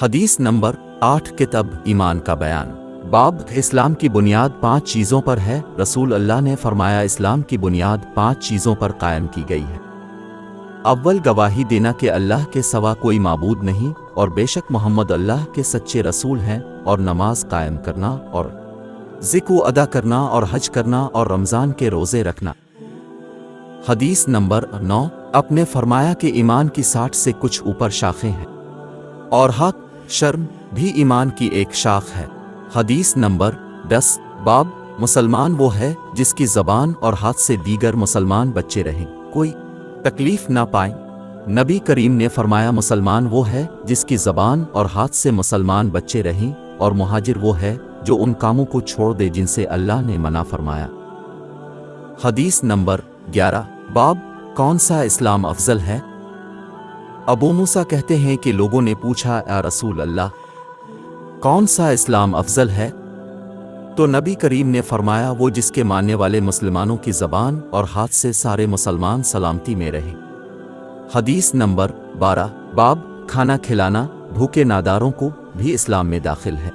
حدیث نمبر 8 کتاب ایمان کا بیان۔ باب اسلام کی بنیاد 5 چیزوں پر ہے۔ رسول اللہ نے فرمایا اسلام کی بنیاد 5 چیزوں پر قائم کی گئی ہے۔ اول گواہی دینا کہ اللہ کے سوا کوئی معبود نہیں اور بے شک محمد اللہ کے سچے رسول ہیں، اور نماز قائم کرنا اور زکوٰۃ ادا کرنا اور حج کرنا اور رمضان کے روزے رکھنا۔ حدیث نمبر 9 آپ نے فرمایا کہ ایمان کی 60 سے کچھ اوپر شاخیں ہیں، اور حق شرم بھی ایمان کی ایک شاخ ہے۔ حدیث نمبر 10 باب مسلمان وہ ہے جس کی زبان اور ہاتھ سے دیگر مسلمان بچے رہیں، کوئی تکلیف نہ پائیں۔ نبی کریم نے فرمایا مسلمان وہ ہے جس کی زبان اور ہاتھ سے مسلمان بچے رہیں، اور مہاجر وہ ہے جو ان کاموں کو چھوڑ دے جن سے اللہ نے منع فرمایا۔ حدیث نمبر 11 باب کون سا اسلام افضل ہے؟ ابو موسیٰ کہتے ہیں کہ لوگوں نے پوچھا اے رسول اللہ، کون سا اسلام افضل ہے؟ تو نبی کریم نے فرمایا وہ جس کے ماننے والے مسلمانوں کی زبان اور ہاتھ سے سارے مسلمان سلامتی میں رہیں۔ حدیث نمبر 12 باب کھانا کھلانا بھوکے ناداروں کو بھی اسلام میں داخل ہے۔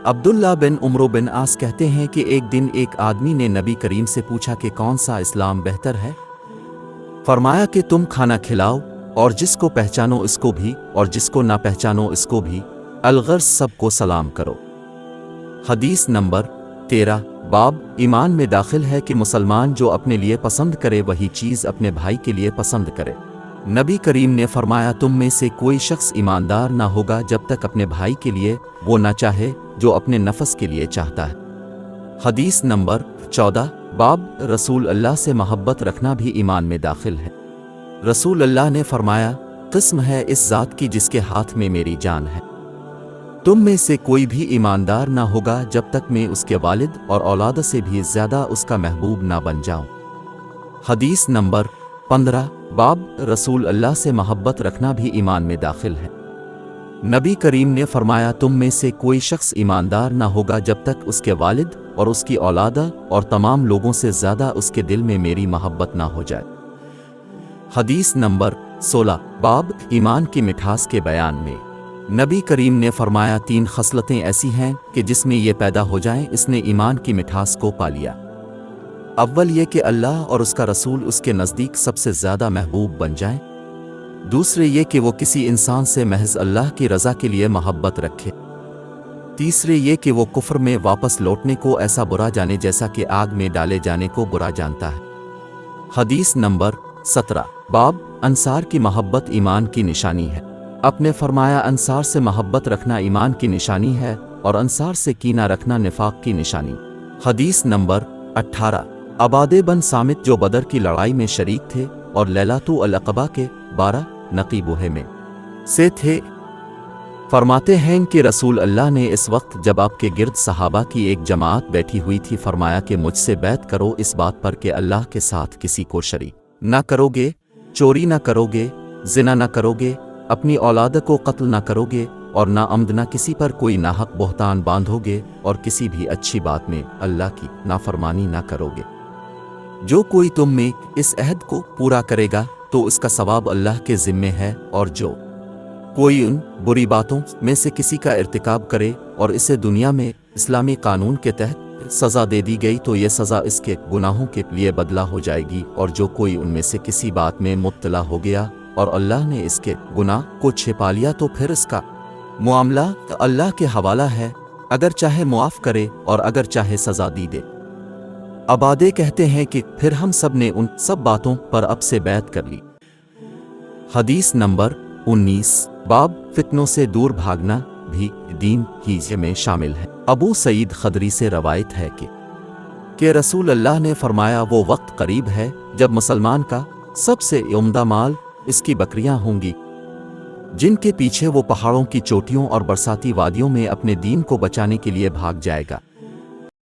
عبداللہ بن عمرو بن عاص کہتے ہیں کہ ایک دن ایک آدمی نے نبی کریم سے پوچھا کہ کون سا اسلام بہتر ہے؟ فرمایا کہ تم کھانا کھلاؤ اور جس کو پہچانو اس کو بھی اور جس کو نہ پہچانو اس کو بھی، الغرض سب کو سلام کرو۔ حدیث نمبر 13 باب ایمان میں داخل ہے کہ مسلمان جو اپنے لیے پسند کرے وہی چیز اپنے بھائی کے لیے پسند کرے۔ نبی کریم نے فرمایا تم میں سے کوئی شخص ایماندار نہ ہوگا جب تک اپنے بھائی کے لیے وہ نہ چاہے جو اپنے نفس کے لیے چاہتا ہے۔ حدیث نمبر 14 باب رسول اللہ سے محبت رکھنا بھی ایمان میں داخل ہے۔ رسول اللہ نے فرمایا قسم ہے اس ذات کی جس کے ہاتھ میں میری جان ہے، تم میں سے کوئی بھی ایماندار نہ ہوگا جب تک میں اس کے والد اور اولاد سے بھی زیادہ اس کا محبوب نہ بن جاؤں۔ حدیث نمبر 15 باب رسول اللہ سے محبت رکھنا بھی ایمان میں داخل ہے۔ نبی کریم نے فرمایا تم میں سے کوئی شخص ایماندار نہ ہوگا جب تک اس کے والد اور اس کی اولاد اور تمام لوگوں سے زیادہ اس کے دل میں میری محبت نہ ہو جائے۔ حدیث نمبر 16 باب ایمان کی مٹھاس کے بیان میں نبی کریم نے فرمایا 3 خصلتیں ایسی ہیں کہ جس میں یہ پیدا ہو جائیں اس نے ایمان کی مٹھاس کو پا لیا۔ اول یہ کہ اللہ اور اس کا رسول اس کے نزدیک سب سے زیادہ محبوب بن جائیں۔ دوسرے یہ کہ وہ کسی انسان سے محض اللہ کی رضا کے لیے محبت رکھے۔ تیسرے یہ کہ وہ کفر میں واپس لوٹنے کو ایسا برا جانے جیسا کہ آگ میں ڈالے جانے کو برا جانتا ہے۔ حدیث نمبر 17 باب انصار کی محبت ایمان کی نشانی ہے۔ آپ نے فرمایا انصار سے محبت رکھنا ایمان کی نشانی ہے اور انصار سے کینہ رکھنا نفاق کی نشانی۔ حدیث نمبر 18 عبادہ بن صامت جو بدر کی لڑائی میں شریک تھے اور لیلۃ العقبہ کے 12 نقیبوہے میں سے تھے، فرماتے ہیں کہ رسول اللہ نے اس وقت جب آپ کے گرد صحابہ کی ایک جماعت بیٹھی ہوئی تھی فرمایا کہ مجھ سے بیعت کرو اس بات پر کہ اللہ کے ساتھ کسی کو شریک نہ کرو گے، چوری نہ کرو گے، زنا نہ کرو گے، اپنی اولاد کو قتل نہ کرو گے، اور نہ عمد نہ کسی پر کوئی ناحق بہتان باندھو گے، اور کسی بھی اچھی بات میں اللہ کی نافرمانی نہ کرو گے۔ جو کوئی تم میں اس عہد کو پورا کرے گا تو اس کا ثواب اللہ کے ذمے ہے، اور جو کوئی ان بری باتوں میں سے کسی کا ارتکاب کرے اور اسے دنیا میں اسلامی قانون کے تحت سزا دے دی گئی تو یہ سزا اس کے گناہوں کے لیے بدلہ ہو جائے گی، اور جو کوئی ان میں سے کسی بات میں مبتلا ہو گیا اور اللہ نے اس کے گناہ کو چھپا لیا تو پھر اس کا معاملہ اللہ کے حوالہ ہے، اگر چاہے معاف کرے اور اگر چاہے سزا دی دے۔ عبادہ کہتے ہیں کہ پھر ہم سب نے ان سب باتوں پر اب سے بیعت کر لی۔ حدیث نمبر 19 باب فتنوں سے دور بھاگنا بھی دین ہی میں شامل ہے۔ ابو سعید خدری سے روایت ہے کہ رسول اللہ نے فرمایا وہ وقت قریب ہے جب مسلمان کا سب سے عمدہ مال اس کی بکریاں ہوں گی، جن کے پیچھے وہ پہاڑوں کی چوٹیوں اور برساتی وادیوں میں اپنے دین کو بچانے کے لیے بھاگ جائے گا۔